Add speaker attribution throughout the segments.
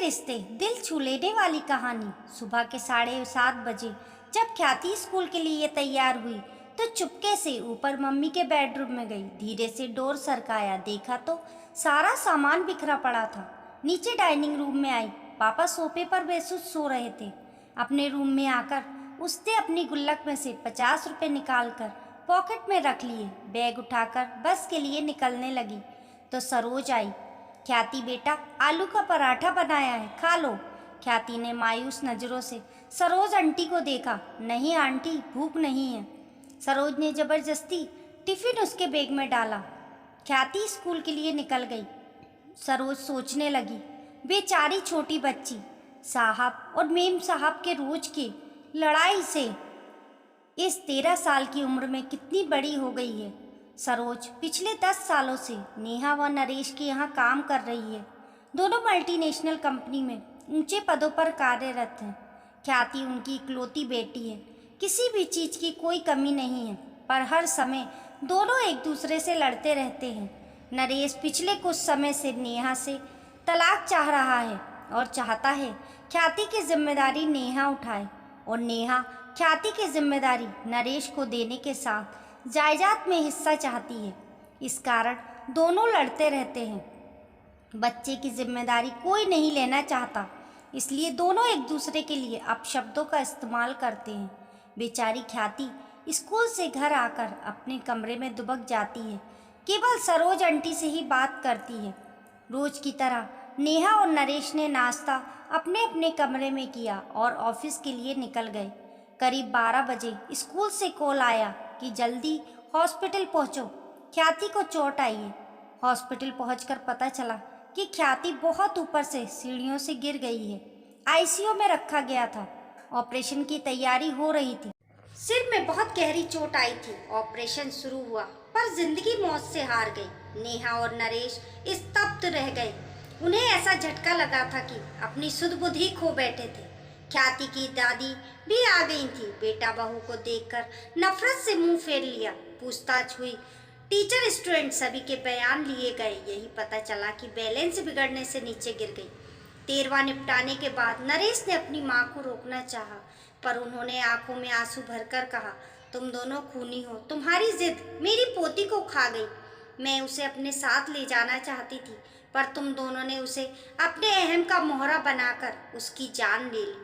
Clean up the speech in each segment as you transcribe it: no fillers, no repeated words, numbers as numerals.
Speaker 1: रिश्ते दिल छू लेने वाली कहानी। सुबह के 7:30 बजे जब ख्याति स्कूल के लिए तैयार हुई तो चुपके से ऊपर मम्मी के बेडरूम में गई। धीरे से डोर सरकाया, देखा तो सारा सामान बिखरा पड़ा था। नीचे डाइनिंग रूम में आई, पापा सोफे पर बेसुध सो रहे थे। अपने रूम में आकर उसने अपनी गुल्लक में से 50 रुपए निकालकर पॉकेट में रख लिए। बैग उठाकर बस के लिए निकलने लगी तो सरोज आई। ख्याति बेटा, आलू का पराठा बनाया है, खा लो। ख्याति ने मायूस नज़रों से सरोज आंटी को देखा। नहीं आंटी, भूख नहीं है। सरोज ने जबरदस्ती टिफिन उसके बैग में डाला। ख्याति स्कूल के लिए निकल गई। सरोज सोचने लगी, बेचारी छोटी बच्ची साहब और मेम साहब के रोज की लड़ाई से इस 13 साल की उम्र में कितनी बड़ी हो गई है। सरोज पिछले 10 सालों से नेहा व नरेश के यहाँ काम कर रही है। दोनों मल्टीनेशनल कंपनी में ऊंचे पदों पर कार्यरत हैं। ख्याति उनकी इकलौती बेटी है। किसी भी चीज़ की कोई कमी नहीं है, पर हर समय दोनों एक दूसरे से लड़ते रहते हैं। नरेश पिछले कुछ समय से नेहा से तलाक चाह रहा है और चाहता है ख्याति की जिम्मेदारी नेहा उठाए, और नेहा ख्याति की जिम्मेदारी नरेश को देने के साथ जायदाद में हिस्सा चाहती है। इस कारण दोनों लड़ते रहते हैं। बच्चे की जिम्मेदारी कोई नहीं लेना चाहता, इसलिए दोनों एक दूसरे के लिए अपशब्दों का इस्तेमाल करते हैं। बेचारी ख्याति स्कूल से घर आकर अपने कमरे में दुबक जाती है। केवल सरोज आंटी से ही बात करती है। रोज की तरह नेहा और नरेश ने नाश्ता अपने अपने कमरे में किया और ऑफिस के लिए निकल गए। करीब 12 बजे स्कूल से कॉल आया कि जल्दी हॉस्पिटल पहुंचो, ख्याति को चोट आई है। हॉस्पिटल पहुंचकर पता चला कि ख्याति बहुत ऊपर से सीढ़ियों से गिर गई है। आईसीयू में रखा गया था। ऑपरेशन की तैयारी हो रही थी। सिर में बहुत गहरी चोट आई थी। ऑपरेशन शुरू हुआ पर जिंदगी मौत से हार गई। नेहा और नरेश स्तब्ध रह गए। उन्हें ऐसा झटका लगा था कि अपनी सुध बुद्धि खो बैठे थे। ख्याति की दादी भी आ गई थी। बेटा बहू को देखकर नफरत से मुंह फेर लिया। पूछताछ हुई, टीचर स्टूडेंट सभी के बयान लिए गए। यही पता चला कि बैलेंस बिगड़ने से नीचे गिर गई। 13वां निपटाने के बाद नरेश ने अपनी माँ को रोकना चाहा, पर उन्होंने आंखों में आंसू भरकर कहा, तुम दोनों खूनी हो। तुम्हारी जिद मेरी पोती को खा गई। मैं उसे अपने साथ ले जाना चाहती थी, पर तुम दोनों ने उसे अपने अहम का मोहरा बनाकर उसकी जान ले ली।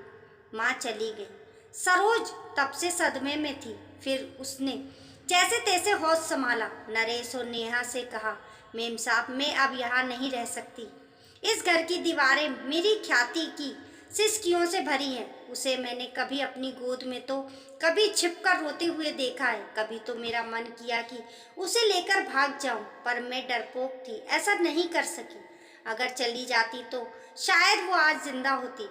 Speaker 1: माँ चली गई। सरोज तब से सदमे में थी। फिर उसने जैसे तैसे होश संभाला। नरेश और नेहा से कहा, मेम साहब, मैं अब यहाँ नहीं रह सकती। इस घर की दीवारें मेरी ख्याति की सिसकियों से भरी हैं। उसे मैंने कभी अपनी गोद में तो कभी छिपकर रोते हुए देखा है। कभी तो मेरा मन किया कि उसे लेकर भाग जाऊं, पर मैं डरपोक थी, ऐसा नहीं कर सकी। अगर चली जाती तो शायद वो आज जिंदा होती।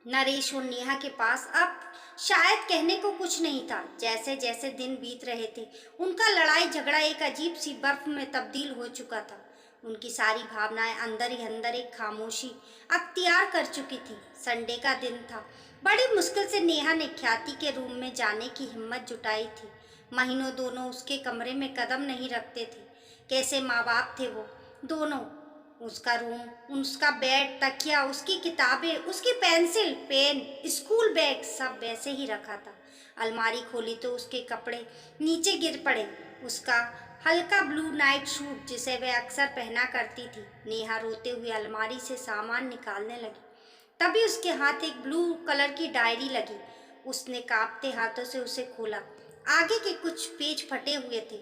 Speaker 1: नरेश और नेहा के पास अब शायद कहने को कुछ नहीं था। जैसे जैसे दिन बीत रहे थे, उनका लड़ाई झगड़ा एक अजीब सी बर्फ में तब्दील हो चुका था। उनकी सारी भावनाएं अंदर ही अंदर एक खामोशी अख्तियार कर चुकी थी। संडे का दिन था। बड़ी मुश्किल से नेहा ने ख्याति के रूम में जाने की हिम्मत जुटाई थी। महीनों दोनों उसके कमरे में कदम नहीं रखते थे। कैसे माँ बाप थे वो दोनों। उसका रूम, उसका बेड, तकिया, उसकी किताबें, उसकी पेंसिल, पेन, स्कूल बैग सब वैसे ही रखा था। अलमारी खोली तो उसके कपड़े नीचे गिर पड़े। उसका हल्का ब्लू नाइट सूट जिसे वह अक्सर पहना करती थी। नेहा रोते हुए अलमारी से सामान निकालने लगी। तभी उसके हाथ एक ब्लू कलर की डायरी लगी। उसने कांपते हाथों से उसे खोला। आगे के कुछ पेज फटे हुए थे।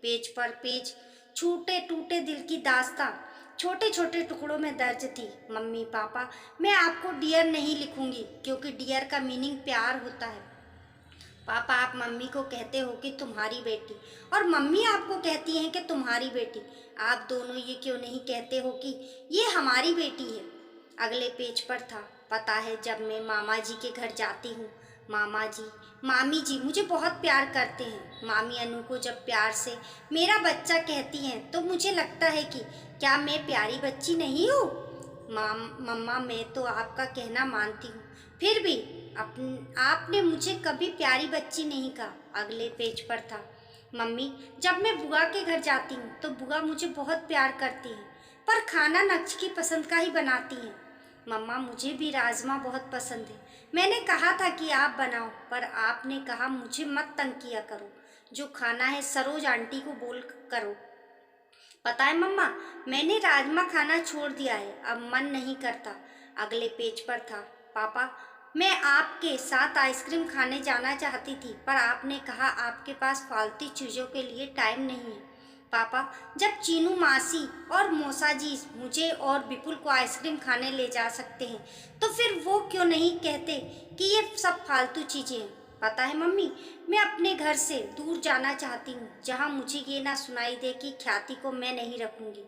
Speaker 1: पेज पर पेज छूटे टूटे दिल की दास्तां छोटे छोटे टुकड़ों में दर्ज थी। मम्मी पापा, मैं आपको डियर नहीं लिखूंगी, क्योंकि डियर का मीनिंग प्यार होता है। पापा, आप मम्मी को कहते हो कि तुम्हारी बेटी, और मम्मी आपको कहती हैं कि तुम्हारी बेटी। आप दोनों ये क्यों नहीं कहते हो कि ये हमारी बेटी है। अगले पेज पर था, पता है जब मैं मामा जी के घर जाती हूँ, मामा जी, मामी जी मुझे बहुत प्यार करते हैं। मामी अनु को जब प्यार से मेरा बच्चा कहती हैं तो मुझे लगता है कि क्या मैं प्यारी बच्ची नहीं हूँ। मम्मा, मैं तो आपका कहना मानती हूँ, फिर भी आपने मुझे कभी प्यारी बच्ची नहीं कहा। अगले पेज पर था, मम्मी, जब मैं बुआ के घर जाती हूँ तो बुआ मुझे बहुत प्यार करती है, पर खाना नक्श की पसंद का ही बनाती हैं। मम्मा मुझे भी राजमा बहुत पसंद है। मैंने कहा था कि आप बनाओ, पर आपने कहा मुझे मत तंग किया करो। जो खाना है सरोज आंटी को बोल करो। पता है मम्मा, मैंने राजमा खाना छोड़ दिया है, अब मन नहीं करता। अगले पेज पर था, पापा मैं आपके साथ आइसक्रीम खाने जाना चाहती थी, पर आपने कहा आपके पास फालतू चीज़ों के लिए टाइम नहीं है। पापा, जब चीनू मासी और मौसा जी मुझे और विपुल को आइसक्रीम खाने ले जा सकते हैं, तो फिर वो क्यों नहीं कहते कि ये सब फालतू चीज़ें हैं। पता है मम्मी, मैं अपने घर से दूर जाना चाहती हूँ, जहाँ मुझे ये ना सुनाई दे कि ख्याति को मैं नहीं रखूँगी,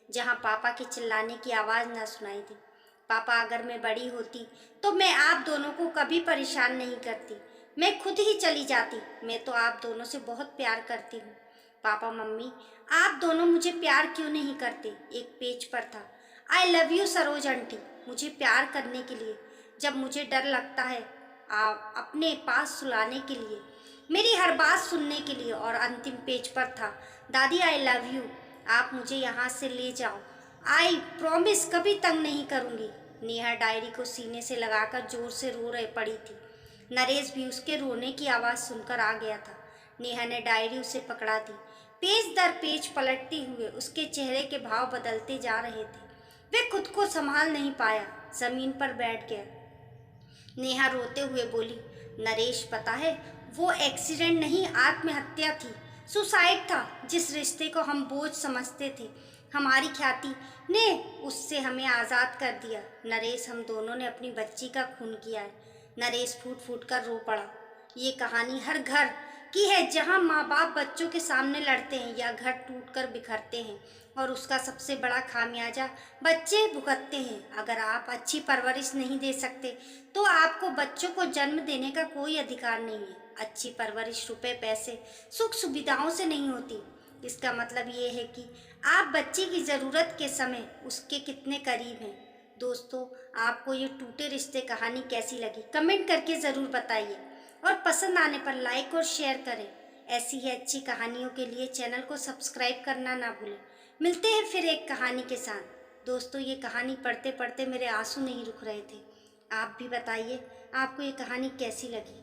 Speaker 1: जहाँ पापा के चिल्लाने की आवाज़ ना सुनाई दे। पापा, अगर मैं बड़ी होती तो मैं आप दोनों को कभी परेशान नहीं करती, मैं खुद ही चली जाती। मैं तो आप दोनों से बहुत प्यार करती हूँ। पापा मम्मी, आप दोनों मुझे प्यार क्यों नहीं करते। एक पेज पर था, I love you Saroj aunty, मुझे प्यार करने के लिए, जब मुझे डर लगता है आप अपने पास सुलाने के लिए, मेरी हर बात सुनने के लिए। और अंतिम पेज पर था, दादी आई लव यू, आप मुझे यहाँ से ले जाओ, आई प्रॉमिस कभी तंग नहीं करूँगी। नेहा डायरी को सीने से लगाकर जोर से रो रही पड़ी थी। नरेश भी उसके रोने की आवाज़ सुनकर आ गया था। नेहा ने डायरी उसे पकड़ा दी। पेज दर पेज पलटते हुए उसके चेहरे के भाव बदलते जा रहे थे। वे खुद को संभाल नहीं पाया, जमीन पर बैठ गया। नेहा रोते हुए बोली, नरेश पता है, वो एक्सीडेंट नहीं आत्महत्या थी, सुसाइड था। जिस रिश्ते को हम बोझ समझते थे, हमारी ख्याति ने उससे हमें आज़ाद कर दिया। नरेश, हम दोनों ने अपनी बच्ची का खून किया है। नरेश फूट फूट कर रो पड़ा। ये कहानी हर घर की है जहाँ माँ बाप बच्चों के सामने लड़ते हैं या घर टूटकर बिखरते हैं, और उसका सबसे बड़ा खामियाजा बच्चे भुगतते हैं। अगर आप अच्छी परवरिश नहीं दे सकते तो आपको बच्चों को जन्म देने का कोई अधिकार नहीं है। अच्छी परवरिश रुपए पैसे सुख सुविधाओं से नहीं होती। इसका मतलब ये है कि आप बच्चे की ज़रूरत के समय उसके कितने करीब हैं। दोस्तों, आपको ये टूटे रिश्ते कहानी कैसी लगी कमेंट करके ज़रूर बताइए, और पसंद आने पर लाइक और शेयर करें। ऐसी ही अच्छी कहानियों के लिए चैनल को सब्सक्राइब करना ना भूलें। मिलते हैं फिर एक कहानी के साथ। दोस्तों, ये कहानी पढ़ते पढ़ते मेरे आंसू नहीं रुक रहे थे। आप भी बताइए आपको ये कहानी कैसी लगी।